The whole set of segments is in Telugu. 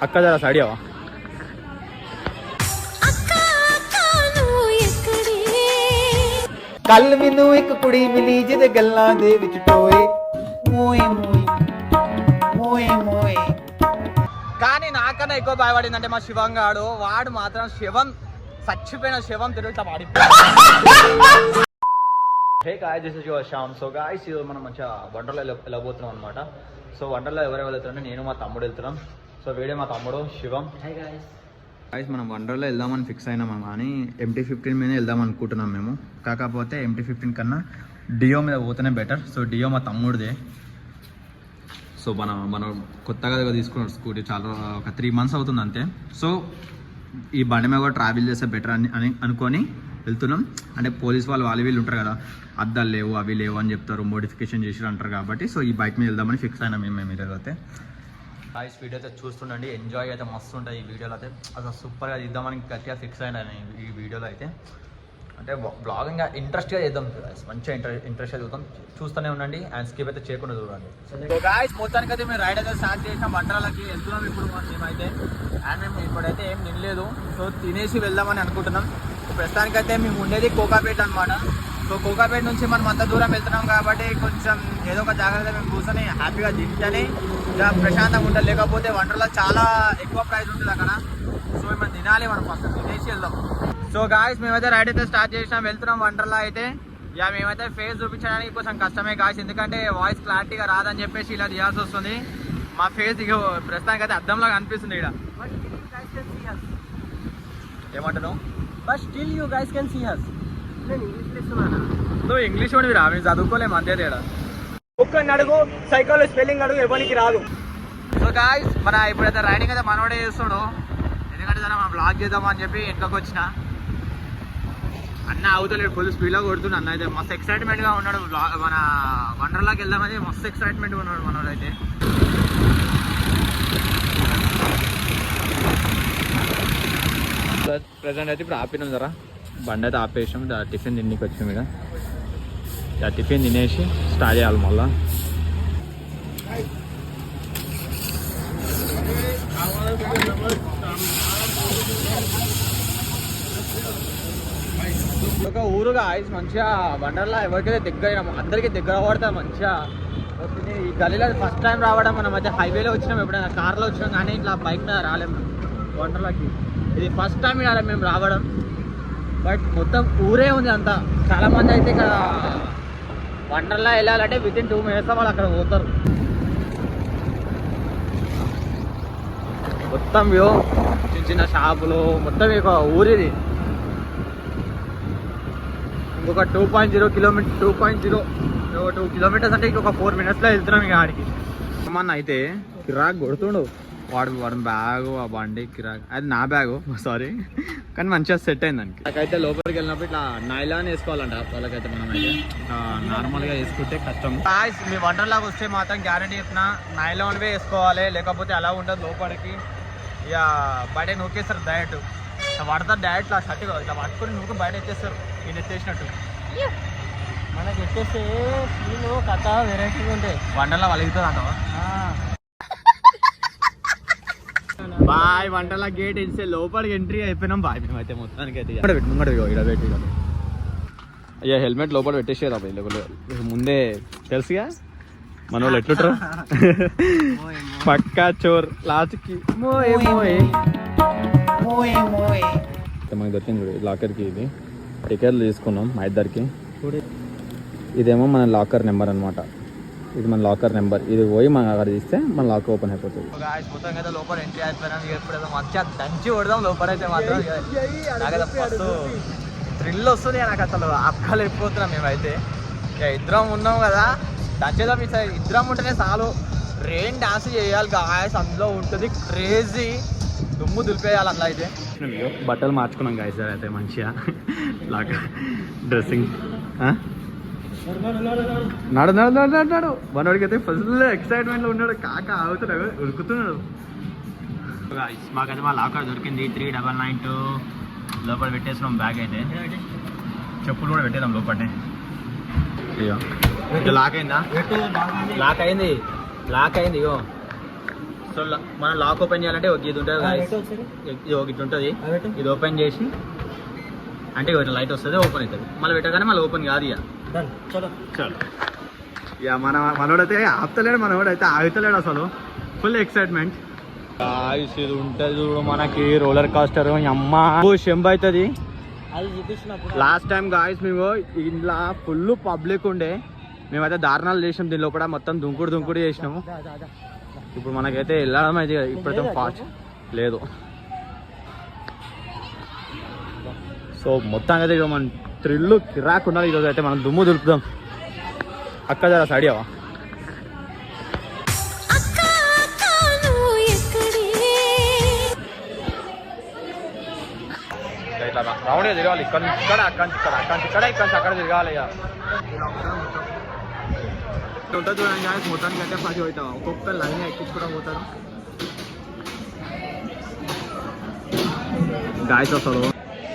అక్క జరా సైడ్ అవా. ਕੱਲ ਮੈਨੂੰ ਇੱਕ ਕੁੜੀ ਮਿਲੀ ਜਿਹਦੇ ਗੱਲਾਂ ਦੇ ਵਿੱਚ ਟੋਏ ਮੋਏ ਮੋਏ మోయే మోయే. కానీ నాకన్నా ఎక్కువ భయపడిందంటే మా శివం గాడు. వాడు మాత్రం శివం చచ్చిపోయిన శివం తిరుగుతా పాడిపోయాడు. Hey guys, this is your Shyam. So guys, ఇది మనం మంచిగా వండర్లో వెళ్ళబోతున్నాం అనమాట. సో వండర్లో ఎవరెవరు వెళ్తున్నాం, నేను మా తమ్ముడు వెళ్తున్నాం. సో వీడే మా తమ్ముడు శివం. హే గాయ్స్, మనం వండర్లో వెళ్దామని ఫిక్స్ అయినాం కానీ MT-15 మీద వెళ్దాం అనుకుంటున్నాం మేము. కాకపోతే MT-15 కన్నా డియో మీద పోతేనే బెటర్. సో డియో మా తమ్ముడిదే. సో మనం కొత్తగా తీసుకున్నాం స్కూటీ, చాలా ఒక 3 months అవుతుంది అంతే. సో ఈ బండి మీద కూడా ట్రావెల్ చేస్తే బెటర్ అని అనుకొని వెళ్తున్నాం. అంటే పోలీస్ వాళ్ళు వీళ్ళు ఉంటారు కదా, అద్దాలు లేవు అవి లేవు అని చెప్తారు, మోడిఫికేషన్ చేసి అంటారు కాబట్టి. సో ఈ బైక్ మీద వెళ్దామని ఫిక్స్ అయినా మేము ఈరోజు అయితే. గాయ్స్, వీడియో అయితే చూస్తుండండి, ఎంజాయ్ అయితే మస్తు ఉంటుంది ఈ వీడియోలో అయితే. అసలు సూపర్గా తీద్దామని గట్టిగా ఫిక్స్ అయినా ఈ వీడియోలో అయితే. అంటే బ్లాగింగ్ ఇంట్రెస్ట్గా చేద్దాం, మంచిగా ఇంట్రెస్ట్గా చూస్తూనే ఉండండి అండ్ స్కిప్ అయితే చేయకుండా చూడండి. సో గాయ్స్, మొత్తానికి అయితే మేము రైడ్ అయితే స్టార్ట్ చేసినాం. వంటలకి వెళ్తున్నాం ఇప్పుడు మేమైతే. అండ్ మేము ఇప్పుడైతే ఏం తినలేదు, సో తినేసి వెళ్దామని అనుకుంటున్నాం. ప్రస్తుతానికైతే మేము ఉండేది కోకాపేట అనమాట. సో కోకాపేట నుంచి మనం అంత దూరం వెళ్తున్నాం కాబట్టి కొంచెం ఏదో ఒక జాగ్రత్త మేము కూర్చొని హ్యాపీగా తింటేనే ఇక ప్రశాంతంగా ఉంటుంది. లేకపోతే వంటలో చాలా ఎక్కువ ప్రైస్ ఉంటుంది అక్కడ. సో మేము తినాలి, మనం ఫస్ట్ తినేసి వెళ్దాం. సో గాయ్స్, మేమైతే రైడ్ అయితే స్టార్ట్ చేసినాం, వెళ్తున్నాం వండర్లా అయితే. ఇక మేమైతే ఫేస్ చూపించడానికి కొంచెం కష్టమే గాయ్స్, ఎందుకంటే వాయిస్ క్లారిటీగా రాదని చెప్పేసి ఇలా తీయాల్సి వస్తుంది. మా ఫేస్ ఇక ప్రస్తుతానికి అయితే అద్దంలాగా అనిపిస్తుంది ఇక్కడ. ఏమంటున్నావు? But still you guys can see us. నువ్వు ఇంగ్లీష్ వాడివి రా, మేము చదువుకోలేము అంతే తేడా. ఒక్కడిని అడుగు, సైకిల్ స్పెల్లింగ్ అడుగు, ఎవరికి రాదు. సో గాయ్స్, మన ఇప్పుడైతే రైడింగ్ అయితే మనోడే చేస్తాడు. ఎందుకంటే దాన్ని మనం బ్లాగ్ చేద్దామా అని చెప్పి ఇంట్లోకి వచ్చిన. అన్న అవుతలేడు, ఫుల్ స్పీడ్లో కొడుతున్నాడు. అన్న అయితే మస్తు ఎక్సైట్మెంట్గా ఉన్నాడు. మన వండర్లాకి వెళ్దామని మస్తు ఎక్సైట్మెంట్గా ఉన్నాడు మనోడు అయితే. ప్రజెంట్ అయితే ఇప్పుడు ఆపినాం జరా, బండి అయితే ఆపేసాం. టిఫిన్ తిండికి వచ్చాం. ఇక టిఫిన్ తినేసి స్టార్ట్ చేయాలి మళ్ళా. ఒక ఊరుగా ఐస్ మంచిగా వండర్లా ఎవరికైతే దగ్గర, అందరికీ దగ్గర పడతా మంచిగా వస్తుంది. ఈ గలీలో ఫస్ట్ టైం రావడం. మనం అయితే హైవేలో వచ్చినాం, ఎప్పుడైనా కార్లో వచ్చినాం కానీ ఇట్లా బైక్ మీద రాలేము వండర్లాకి. ఇది ఫస్ట్ టైం ఇలా మేము రావడం. బట్ మొత్తం ఊరే ఉంది అంతా. చాలామంది అయితే ఇక్కడ వండర్లా వెళ్ళాలంటే వితిన్ 2 minutes వాళ్ళు అక్కడ పోతారు. మొత్తం వ్యూ, చిన్న చిన్న షాపులు, మొత్తం ఇక ఊరిది. ఇంకొక 2.0 kilometers అంటే ఇంకొక 4 minutesలో వెళ్తున్నాం ఇక ఆడికి. ఏమన్నా అయితే కిరాక్ కొడుతుండు వాడు బ్యాగు, ఆ బండి కిరాక్. అది నా బ్యాగు, సారీ, కానీ మంచిగా సెట్ అయింది దానికి. నాకైతే లోపలికి వెళ్ళినప్పుడు ఇట్లా నైలాన్ వేసుకోవాలంట వాళ్ళకైతే. మనం అయితే నార్మల్గా వేసుకుంటే కష్టం. మీ వండర్లాగా వస్తే మాత్రం గ్యారంటీ చెప్తున్నా, నైలాన్వే వేసుకోవాలి, లేకపోతే అలా ఉండదు లోపలికి. ఇక బయట నూకేస్తారు డైరెక్ట్, పడతారు డైరెక్ట్. ఆ షర్ట్ ఇట్లా పట్టుకొని నువ్వు బయట ఎత్తేస్తారు, ఈయన ఎత్తేసినట్టు. మనకి ఎత్తేస్తే స్కూలు కథ వెరైటీగా ఉంటాయి. వండర్లా వలుగుతుంది అంటావా? బాయ్, వంటలా గేట్ ఇస్తే లోపలికి ఎంట్రీ అయిపోయినాం. బాయ్ మేమైతే మొత్తానికి అయితే ముంగడ ఇక్కడ పెట్టి అయ్యా హెల్మెట్ లోపల పెట్టేసేదా ముందే తెలుసుగా మన వాళ్ళు ఎట్లుంటారు. పక్కా చోర్ లాస్ట్కి మనకి దొరికింది చూడు లాకర్కి. ఇది టికెట్లు తీసుకున్నాం మా ఇద్దరికి. ఇదేమో మన లాకర్ నెంబర్ అనమాట. ఇది మన లాకర్ నెంబర్. ఇది పోయి మనం అక్కడ తీస్తే మన లాకర్ ఓపెన్ అయిపోతుంది. మొత్తం అయితే లోపల ఎంట్రీ అయిపోయినాం. ఎప్పుడైతే మంచిగా దంచి కొడదాం లోపల అయితే మాత్రం. నాకైతే ఫస్ట్ థ్రిల్ వస్తుంది నాకు, అసలు అక్కలు అయిపోతున్నాం మేమైతే. ఇక ఇద్దరం ఉన్నాం కదా, దంచేద్దాం. ఇద్దరం ఉంటేనే చాలు, రెయిన్ డాన్స్ చేయాలి గాయస్, అందులో ఉంటుంది క్రేజీ, దుమ్ము దులిపేయాలి అందులో అయితే. బట్టలు మార్చుకున్నాం గాయస్ అయితే మంచిగా లాగా డ్రెస్సింగ్. నాడు మనోడికి అయితే ఫుల్ ఎక్సైట్మెంట్లో ఉన్నాడు. కాక అవుతున్నాడు, ఉరుకుతున్నాడు. మాకైతే మా లాకర్ దొరికింది 3992. లోపల పెట్టేసినాం బ్యాగ్ అయితే. చెప్పులు కూడా పెట్టేద్దాం లోపలనే. లాక్ అయిందా? లాక్ అయింది ఇగో. సో మనం లాక్ ఓపెన్ చేయాలంటే ఒక ఇది ఉంటుంది guys. ఇది ఒక ఇట్లా ఉంటుంది, ఇది ఓపెన్ చేసి అంటే ఇట్లా లైట్ వస్తుంది, ఓపెన్ అవుతుంది. మళ్ళీ పెట్టగానే మళ్ళీ ఓపెన్ కాదు. ఇక చలో ఇక మనోడైతే ఆపుతలేడు, మనోడైతే ఆగుతలేడు అసలు. Full excitement. ఇది ఉంటుంది చూడు మనకి రోలర్ కాస్టర్. అమ్మ షెంబ్ అవుతుంది. లాస్ట్ టైం గాయస్ మేము ఇంట్లో ఫుల్ పబ్లిక్ ఉండే, మేమైతే దారుణాలు చేసినాం. దీని లోపల మొత్తం దుంకుడు చేసినాము. ఇప్పుడు మనకైతే వెళ్ళడం అయితే ఇప్పుడైతే ఫాస్ట్ లేదు. సో మొత్తానికి అయితే ఇక మన థ్రిల్ కిరాక్ ఉండాలి. ఈరోజు అయితే మనం దుమ్ము దులుపుదాం. అక్క జరా సైడ్ అవా. ఇట్లా రౌండ్గా తిరగాలి. ఇక్కడ నుంచి ఇక్కడ, అక్కడ నుంచి ఇక్కడ, అక్కడ నుంచి ఇక్కడ, ఇక్కడ నుంచి అక్కడ తిరగాలి. ఇక ఉంటుంది చూడండి గాయస్. మొత్తానికి అయితే ఫస్ట్ అవుతాం. ఒక్కొక్క లైన్ ఎక్కించుకోవడం పోతారు గాయస్ అసలు.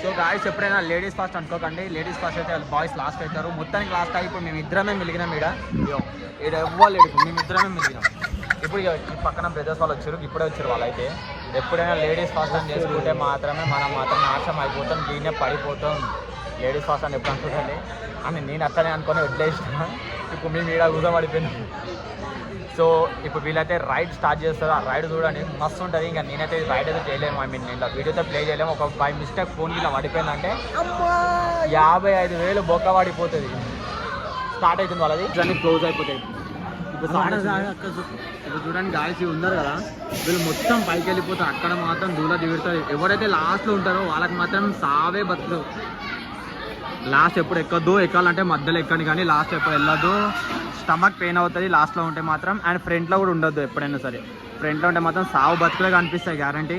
సో గాయస్ ఎప్పుడైనా లేడీస్ ఫస్ట్ అనుకోకండి. లేడీస్ ఫస్ట్ అయితే బాయ్స్ లాస్ట్ అవుతారు. మొత్తానికి లాస్ట్ అయ్యి ఇప్పుడు మేము ఇద్దరమే మిలిగినాం. ఇక్కడ ఎవ్వలేడు, మేము ఇద్దరమే మిలిగినాం. ఇప్పుడు ఈ పక్కన బ్రదర్స్ వాళ్ళు వచ్చారు, ఇప్పుడే వచ్చారు వాళ్ళైతే. ఎప్పుడైనా లేడీస్ ఫస్ట్ అని చేసుకుంటే మాత్రమే మనం మాత్రం నాశనం అయిపోతాం, దీన్నే పడిపోతాం. లేడీస్ ఫస్ట్ అని ఎప్పుడు అనుకుంటుంది అని నేను అట్లనే అనుకొని వదిలేసిన. ఇప్పుడు మేము ఈడ కూర్చోబడిపోయినాం. సో ఇప్పుడు వీళ్ళైతే రైడ్ స్టార్ట్ చేస్తారు. ఆ రైడ్ చూడండి మస్తు ఉంటుంది. ఇంకా నేనైతే రైడ్ అయితే చేయలేము. ఐ మీన్ నేను వీడియోతో ప్లే చేయలేము. ఒక బై మిస్టేక్ ఫోన్ ఇలా పడిపోయిందంటే 55,000 బొక్క పడిపోతుంది. స్టార్ట్ అవుతుంది వాళ్ళది, దాన్ని క్లోజ్ అయిపోతాయి. ఇప్పుడు చూడండి గాయస్ ఉన్నారు కదా, వీళ్ళు మొత్తం పైకి వెళ్ళిపోతారు. అక్కడ మాత్రం దూల దిగుతారు. ఎవరైతే లాస్ట్లో ఉంటారో వాళ్ళకి మాత్రం సావే బతులు. లాస్ట్ ఎప్పుడు ఎక్కద్దు, ఎక్కాలంటే మధ్యలో ఎక్కండి కానీ లాస్ట్ ఎప్పుడు వెళ్ళొద్దు. స్టమక్ పెయిన్ అవుతుంది లాస్ట్లో ఉంటే మాత్రం. అండ్ ఫ్రంట్లో కూడా ఉండొద్దు ఎప్పుడైనా సరే. ఫ్రంట్లో ఉంటే మాత్రం సావు బతుకులే కనిపిస్తాయి గ్యారంటీ.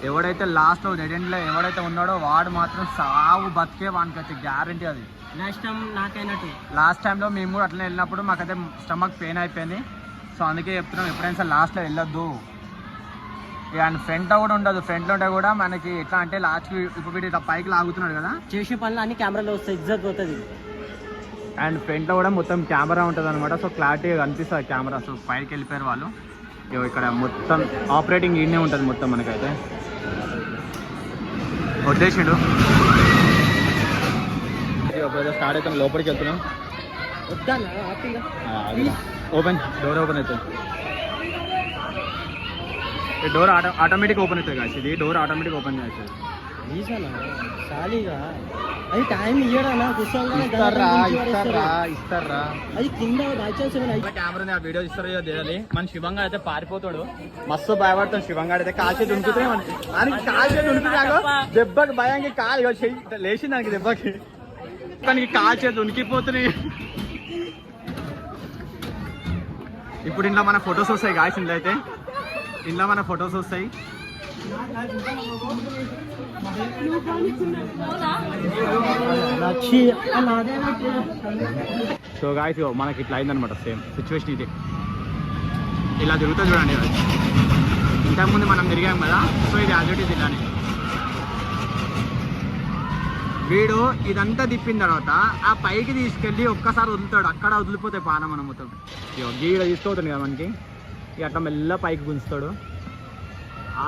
ఎవడైతే లాస్ట్లో డెడ్ ఎండ్లో ఎవడైతే ఉన్నాడో వాడు మాత్రం సావు బతికే వానికి గ్యారంటీ. అది నెక్స్ట్ టైం నాకైనట్టు లాస్ట్ టైంలో మేము కూడా అట్లా వెళ్ళినప్పుడు మాకైతే స్టమక్ పెయిన్ అయిపోయింది. సో అందుకే చెప్తున్నాం ఎప్పుడైనా సరే లాస్ట్లో వెళ్ళొద్దు. అండ్ ఫ్రంట్లో కూడా ఉండదు. ఫ్రంట్లో ఉంటే కూడా మనకి ఎట్లా అంటే లాస్ట్కి ఇప్పుడు వీడు ఇట్లా పైకి లాగుతున్నాడు కదా, చేసే పనులు అన్ని కెమెరాలో వస్తాయి, ఇజ్జత్ పోతుంది. అండ్ ఫ్రంట్లో కూడా మొత్తం కెమెరా ఉంటుంది అనమాట. సో క్లారిటీగా కనిపిస్తుంది కెమెరా. సో పైకి వెళ్ళిపోయారు వాళ్ళు. ఇక్కడ మొత్తం ఆపరేటింగ్ ఈడనే ఉంటుంది మొత్తం మనకైతే. వదిలేసిండు. స్టార్ట్ అవుతాం, లోపలికి వెళ్తున్నాం. ఓపెన్ డోర్ ఓపెన్ అవుతుంది. ఈ డోర్ ఆటోమేటిక్ ఓపెన్ అవుతుంది కాదు, ఇది డోర్ ఆటోమేటిక్ ఓపెన్ చేస్తుంది. అది టైం ఇయ్యడా ఇస్తారా అది కింద కెమెరా ఆ వీడియో ఇస్తారు తెలియాలి. మన శివంగా అయితే పారిపోతాడు, మస్తు భయపడతాడు. శివంగా అయితే కాల్చేది దునుకుతే కాల్చేది దునుకుతాడు. దెబ్బకి భయంగా కాలు లేచింది దానికి, దెబ్బకి దానికి కాల్చేది ఉనికిపోతున్నాయి. ఇప్పుడు ఇంట్లో మన ఫొటోస్ వస్తాయి గాయస్. ఇంట్లో అయితే ఇంట్లో మన ఫొటోస్ వస్తాయి. సో గాయస్ మనకి ఇట్లా అయిందనమాట. సేమ్ సిచ్యువేషన్ ఇది. ఇలా తిరుగుతుంది చూడండి. ఇంతకుముందు మనం తిరిగాం కదా, సో ఇది ఆల్రెడీ ఇలానే. వీడు ఇదంతా తిప్పిన తర్వాత ఆ పైకి తీసుకెళ్ళి ఒక్కసారి వదులుతాడు. అక్కడ వదిలిపోతే పానం మనం మొత్తం గీడ తీసుకోతుంది కదా మనకి. ఇక అట్లా మెల్ల పైకి గుంజుతాడు.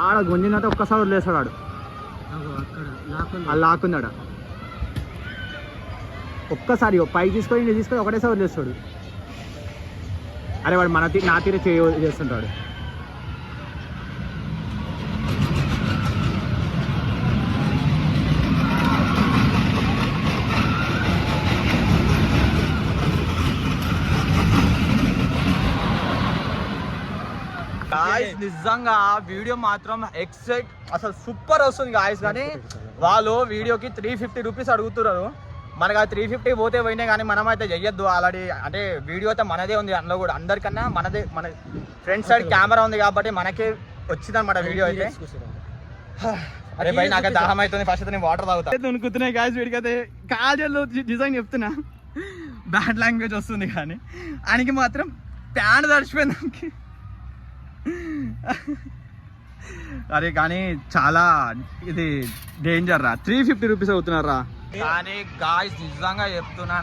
ఆడ గుంజిన తర్వాత ఒక్కసారి వదిలేస్తాడు. ఆడు లాక్కున్నాడు. ఒక్కసారి పైకి తీసుకొని ఒకటేసారి వదిలేస్తాడు. అరే వాడు నా తీరే చేస్తుంటాడు. గాయస్ నిజంగా వీడియో మాత్రం ఎక్సైట్ అసలు సూపర్ వస్తుంది గాయస్. కానీ వాళ్ళు వీడియోకి 350 రూపీస్ అడుగుతున్నారు. మనకు ఆ 350 పోతే పోయినాయి కానీ మనం అయితే చెయ్యొద్దు. ఆల్రెడీ అంటే వీడియో అయితే మనదే ఉంది అందులో కూడా. అందరికన్నా మన ఫ్రంట్ సైడ్ కెమెరా ఉంది కాబట్టి మనకే వచ్చింది అనమాట వీడియో అయితే. అరే భయ్ నాకు దాహం అవుతుంది, ఫస్ట్ నేను వాటర్ తాగుతా. అనుకుతున్నాయి గాయస్. వీడికైతే కాజల్లో డిజైన్ చెప్తున్నా, బ్యాడ్ లాంగ్వేజ్ వస్తుంది కానీ ఆయనకి మాత్రం ప్యాంట్ తడిచిపోయింది. అరే కానీ చాలా ఇది డేంజర్ రా. 350 రూపీస్ అవుతున్నారు రా. కానీ గాయస్ నిజంగా చెప్తున్నా,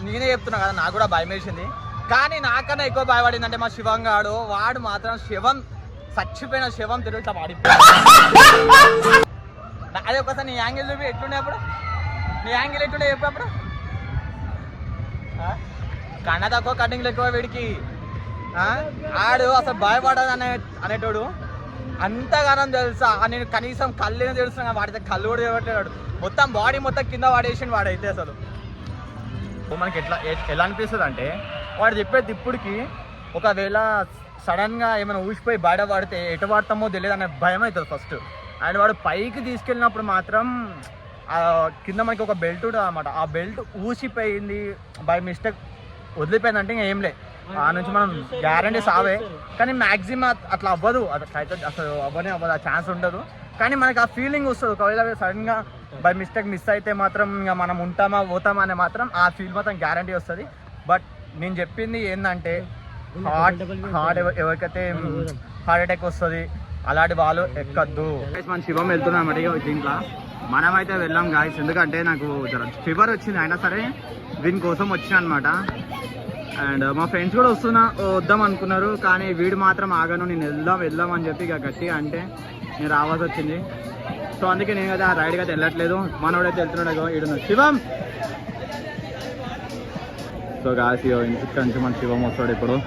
నేనే చెప్తున్నా కదా, నాకు కూడా భయం వేసింది. కానీ నాకన్నా ఎక్కువ భయపడిందంటే మా శివంగాడు. వాడు మాత్రం శివం చచ్చిపోయిన శివం తిరుగుతా వాడి. అదే ఒకసారి నీ యాంగిల్ చూపి ఎట్లుండే అప్పుడు, నీ యాంగిల్ ఎట్లుండే చెప్పప్పుడు. కన్న తక్కువ కటింగ్లు ఎక్కువ వీడికి. ఆడు అసలు భయపడదు అనేటోడు. అంతగానం తెలుసా నేను కనీసం కళ్ళేనే తెలుసు, వాడితే కళ్ళు కూడా చూడట్లేడు. మొత్తం బాడీ మొత్తం కింద వాడేసి వాడైతే అసలు మనకి ఎలా అనిపిస్తుంది అంటే వాడు చెప్పేది ఇప్పటికి ఒకవేళ సడన్గా ఏమైనా ఊసిపోయి బయట పడితే ఎటు పడతామో తెలియదు అనే భయం అవుతుంది ఫస్ట్. అండ్ వాడు పైకి తీసుకెళ్ళినప్పుడు మాత్రం కింద మనకి ఒక బెల్ట్ ఉంటుంది అన్నమాట. ఆ బెల్ట్ ఊసిపోయింది బై మిస్టేక్ వదిలిపోయిందంటే ఇంకా ఏం లే, ఆ నుంచి మనం గ్యారంటీ సావే. కానీ మ్యాక్సిమం అట్లా అవ్వదు, అట్లా అసలు అవ్వనే అవ్వదు, ఆ ఛాన్స్ ఉండదు. కానీ మనకి ఆ ఫీలింగ్ వస్తుంది. ఒకవేళ సడన్గా బై మిస్టేక్ మిస్ అయితే మాత్రం ఇంకా మనం ఉంటామా పోతామా అనే మాత్రం ఆ ఫీల్ మాత్రం గ్యారంటీ వస్తుంది. బట్ నేను చెప్పింది ఏంటంటే హార్ట్ ఎవరికైతే హార్ట్ అటాక్ వస్తుంది అలాంటి వాళ్ళు ఎక్కద్దు. మన శివం వెళ్తున్నాం అన్నమాట దీంట్లో. మనమైతే వెళ్ళాం గాయస్, ఎందుకంటే నాకు ఫీవర్ వచ్చింది. అయినా సరే దీనికోసం వచ్చిన అనమాట. అండ్ మా ఫ్రెండ్స్ కూడా వద్దాం అనుకున్నారు, కానీ వీడు మాత్రం ఆగాను. నేను వెళ్దాం అని చెప్పి ఇక గట్టి అంటే నేను రావాల్సి వచ్చింది. సో అందుకే నేను కదా ఆ రైడ్కి అయితే వెళ్ళట్లేదు. మనోడైతే వెళ్తున్నాడు ఈడున్నాడు శివం. సో గాయస్ ఇక్కడ నుంచి మన శివం వస్తాడు ఇప్పుడు.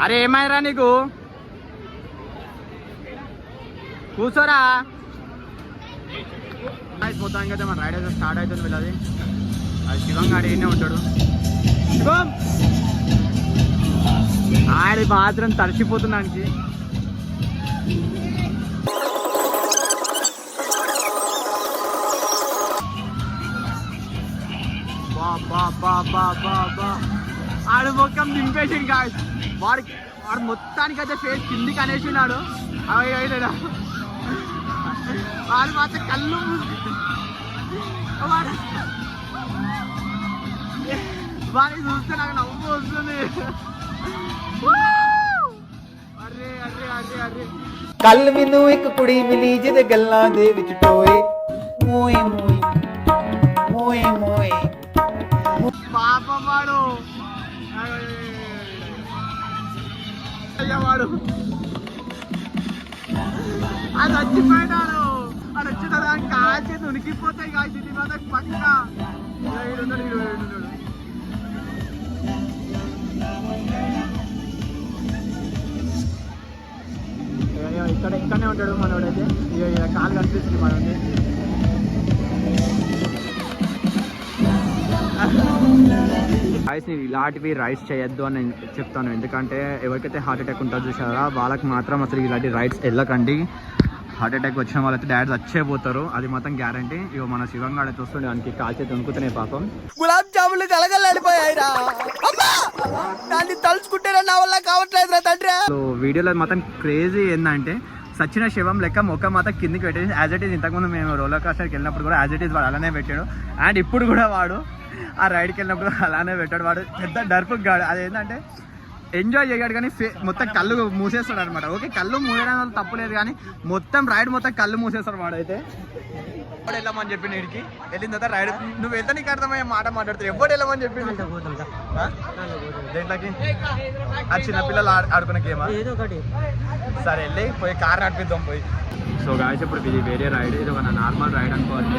అరే ఏమైరా నీకు, కూర్చోరా. మొత్తానికి అయితే మన రైడ్ అయితే స్టార్ట్ అవుతుంది వీళ్ళది. అది శివం గాడు ఏనే ఉంటాడు. శివం ఆడి మాత్రం తడిచిపోతున్నానికి. ఆడు మొత్తం దింపేసిండు కాదు. వాడు మొత్తానికి అయితే ఫేస్ కిందికి అనేసినాడు. అయినా వాడు మాత్రం కళ్ళు వాడిని చూస్తే నాకు నవ్వు వస్తుంది. అరే అరే అరే అరే ਕੱਲ ਮੈਨੂੰ ਇੱਕ ਕੁੜੀ ਮਿਲੀ ਜਿਹਦੇ ਗੱਲਾਂ ਦੇ ਵਿੱਚ ਟੋਏ ਮੋਏ ਮੋਏ ਮੋਏ ਮੋਏ పాపం వాడు వాడు అది చచ్చిపోయినాడు. అది వచ్చిన దానికి కాల్చేది ఉనికిపోతాయి కాల్చేది మాత్రం పక్క. ఇక్కడనే ఉంటాడు మనోడైతే. కాలు కనిపిస్తుంది మనోడి. ఇలాంటివి రైడ్స్ చేయొద్దు అని చెప్తాను. ఎందుకంటే ఎవరికైతే హార్ట్ అటాక్ ఉంటుందో చూసారా వాళ్ళకి మాత్రం అసలు ఇలాంటి రైడ్స్ వెళ్ళకండి. హార్ట్ అటాక్ వచ్చిన వాళ్ళైతే డైరెక్ట్ వచ్చేపోతారు, అది మాత్రం గ్యారంటీ. ఇక మన శివంగా చూస్తుండే దానికి కాల్చేతి వణుకుతున్నాయి పాపం. గులాబ్ జాములు కలగలాడిపోయాయిరా, దాన్ని తలుచుకుంటే నా వల్ల కావట్లేదు తండ్రి. వీడియోలో మాత్రం క్రేజీ ఏంటంటే సచిన శివం లెక్క ముఖం మాత్రం కిందికి పెట్టేసి యాజ్ ఇట్ ఈస్. ఇంతకుముందు మేము రోలర్ కోస్టర్కి వెళ్ళినప్పుడు కూడా యాజ్ ఇట్ ఈస్ వాడు అలానే పెట్టాడు. అండ్ ఇప్పుడు కూడా వాడు ఆ రైడ్కి వెళ్ళినప్పుడు అలానే పెట్టాడు. వాడు పెద్ద డర్పుకి గాడు. అదేంటంటే ఎంజాయ్ చేయగాడు కానీ మొత్తం కళ్ళు మూసేస్తాడు అనమాట. ఓకే కళ్ళు మూయడం వల్ల తప్పులేదు, కానీ మొత్తం రైడ్ మొత్తం కళ్ళు మూసేస్తాడు వాడైతే. ఎప్పుడు వెళ్ళమని చెప్పి నీడికి వెళ్ళిన తర్వాత రైడ్ నువ్వు వెళ్తే నీకు అర్థమయ్యే మాట మాట్లాడుతావు. ఎప్పుడు వెళ్ళమని చెప్పి దేంట్లోకి ఆ చిన్నపిల్లలు ఆడుకునే గేమా సరే వెళ్ళి పోయి కార్ నడిపిద్దాం పోయి. సో గాయస్ ఇప్పుడు ఇది వేరే రైడ్, ఇది ఒక నార్మల్ రైడ్ అనుకోవాలి.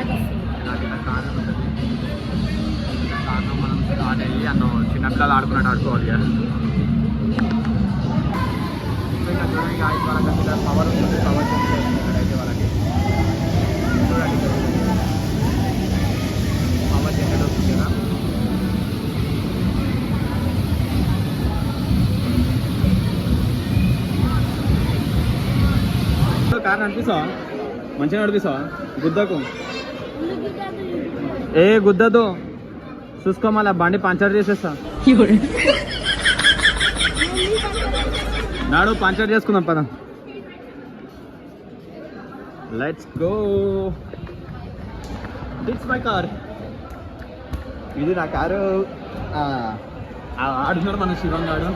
ఇలా కార్ ఉంటుంది, కార్లో మనం స్టార్ట్ అయ్యి అన్న చిన్నపిల్లలు ఆడుకున్నట్టు ఆడుకోవాలి. చూడండి గాయస్ వాళ్ళకి పవర్ ఉంటుంది, పవర్ అయితే వాళ్ళకి చూడండి పవర్ జనరేట్ వస్తుంది కదా. కార్ నడిపిస్తావా, మంచిగా నడిపిస్తావా? గుద్దకు ఏ గుద్దదు, చూసుకో మళ్ళీ బండి పంచర్ చేసేస్తా. నాడు పంచర్ చేసుకుందాం పద. Let's go, it's my car. ఇది నా కారు. ఆడున్నాడు మన శివం గాడు.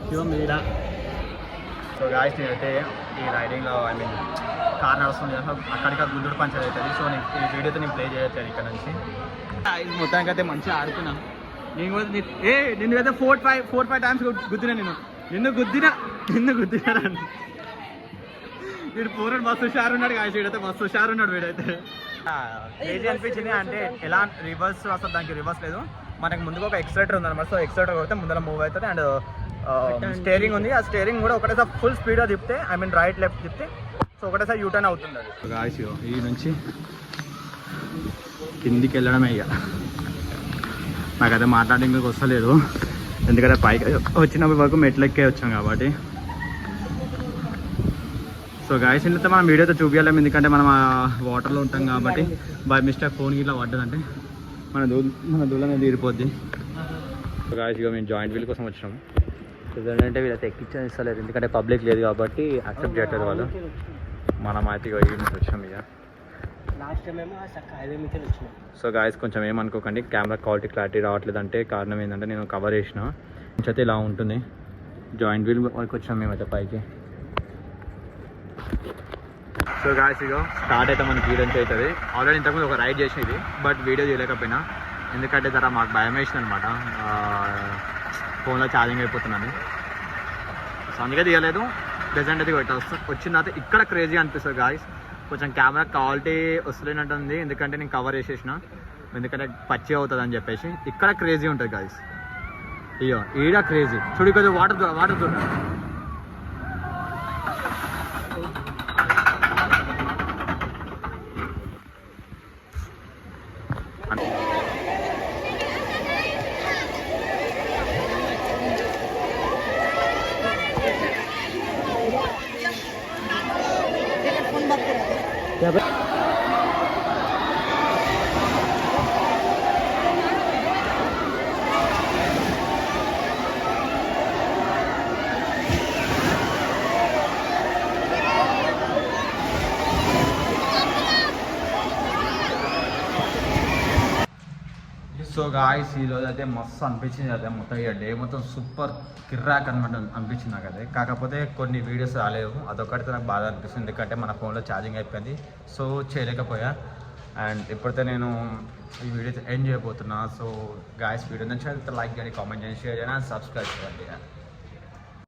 శివం మీరా సో గాయస్ నేనైతే ఈ రైడింగ్లో ఐ మీన్ కార్ నడుస్తుంది అక్కడికి గుద్దుడు పంచర్ అవుతుంది. సో నేను ఈ వీడియోతో నేను ప్లే చేయొచ్చాను ఇక్కడ నుంచి. మొత్తానికి అయితే మంచిగా ఆడుతున్నాను. నేను కూడా నిన్ను అయితే 4-5 టైమ్స్ గుద్దినా. నిన్ను గుద్దినా వీడు పూర్ణ మస్తు హుషారు ఉన్నాడు గాయస్. వీడైతే మస్తు హుషారు ఉన్నాడు. వీడైతే క్రేజీ అనిపించింది. అంటే ఎలా రివర్స్ అసలు దానికి రివర్స్ లేదు, మనకి ముందుగా ఒక ఎక్సలేటర్ ఉందన్నమాట. సో ఎక్సలేటర్ కొడితే ముందర మూవ్ అవుతుంది. అండ్ స్టీరింగ్ ఉంది, ఆ స్టీరింగ్ కూడా ఒకటేసారి ఫుల్ స్పీడ్గా తిప్పితే ఐ మీన్ రైట్ లెఫ్ట్ తిప్పితే సో ఒకటేసారి యూటర్న్ అవుతుంది. అది ఈ నుంచి కిందికి వెళ్ళడమే. ఇక నాకైతే మాట్లాడడానికి వస్తలేదు, ఎందుకంటే పైకి వచ్చినప్పటి వరకు మెట్లెక్కే వచ్చాం కాబట్టి. సో గాయస్ ఇంత మనం వీడియోతో చూపించలేము, ఎందుకంటే మనం ఆ వాటర్లో ఉంటాం కాబట్టి. బై మిస్టేక్ ఫోన్కి ఇట్లా పడ్డదంటే మన దూలనే తీరిపోద్ది. సో గాయస్ ఇక మేము జాయింట్ వీల్ కోసం వచ్చినాము. ఏంటంటే వీళ్ళైతే ఎక్కించని ఇస్తలేరు, ఎందుకంటే పబ్లిక్ లేదు కాబట్టి యాక్సెప్ట్ చేయట్లేదు వాళ్ళు. మనం అయితే ఇక ఈ నుంచి వచ్చాము. ఇక లాస్ట్ టైం ఏమో హైవే మీద వచ్చినాం. సో గాయస్ కొంచెం ఏమనుకోకండి, కెమెరా క్లారిటీ రావట్లేదు అంటే కారణం ఏంటంటే నేను కవర్ చేసిన నుంచి అయితే ఇలా ఉంటుంది. జాయింట్ వీల్ వరకు వచ్చాం మేమైతే పైకి. సో గాయస్ ఇక స్టార్ట్ అయితే మనకి వీడియో నుంచి అవుతుంది. ఆల్రెడీ ఇంతకుముందు ఒక రైడ్ చేసేది, బట్ వీడియో చేయలేకపోయినా ఎందుకంటే జర మాకు భయం వేసింది అనమాట, ఫోన్లో ఛార్జింగ్ అయిపోతున్నాను. సో అందుకే తీయలేదు. ప్రెజెంట్ అయితే వచ్చిన తర్వాత ఇక్కడ క్రేజీ అనిపిస్తుంది గాయస్. కొంచెం కెమెరా క్వాలిటీ వస్తులేనట్టుంది, ఎందుకంటే నేను కవర్ చేసేసిన, ఎందుకంటే పచ్చి అవుతుంది అని చెప్పేసి. ఇక్కడ క్రేజీ ఉంటుంది గాయస్. ఇయ్యో ఈడ క్రేజీ చూడు, కొంచెం వాటర్ చూడండి. సో గాయస్ ఈరోజు అయితే మస్తు అనిపించింది. అదే మొత్తం ఇక డే మొత్తం సూపర్ కిర్రాక్ అనమాట అనిపించింది నాకు అదే. కాకపోతే కొన్ని వీడియోస్ రాలేవు, అదొకటితో నాకు బాధ అనిపిస్తుంది, ఎందుకంటే మన ఫోన్లో ఛార్జింగ్ అయిపోయింది. సో చేయలేకపోయా. అండ్ ఇప్పుడైతే నేను ఈ వీడియో ఎండ్ చేయబోతున్నా. సో గాయస్ వీడియో నచ్చితే లైక్ చేయండి, కామెంట్ చేయండి, షేర్ చేయండి, సబ్స్క్రైబ్ చేయండి.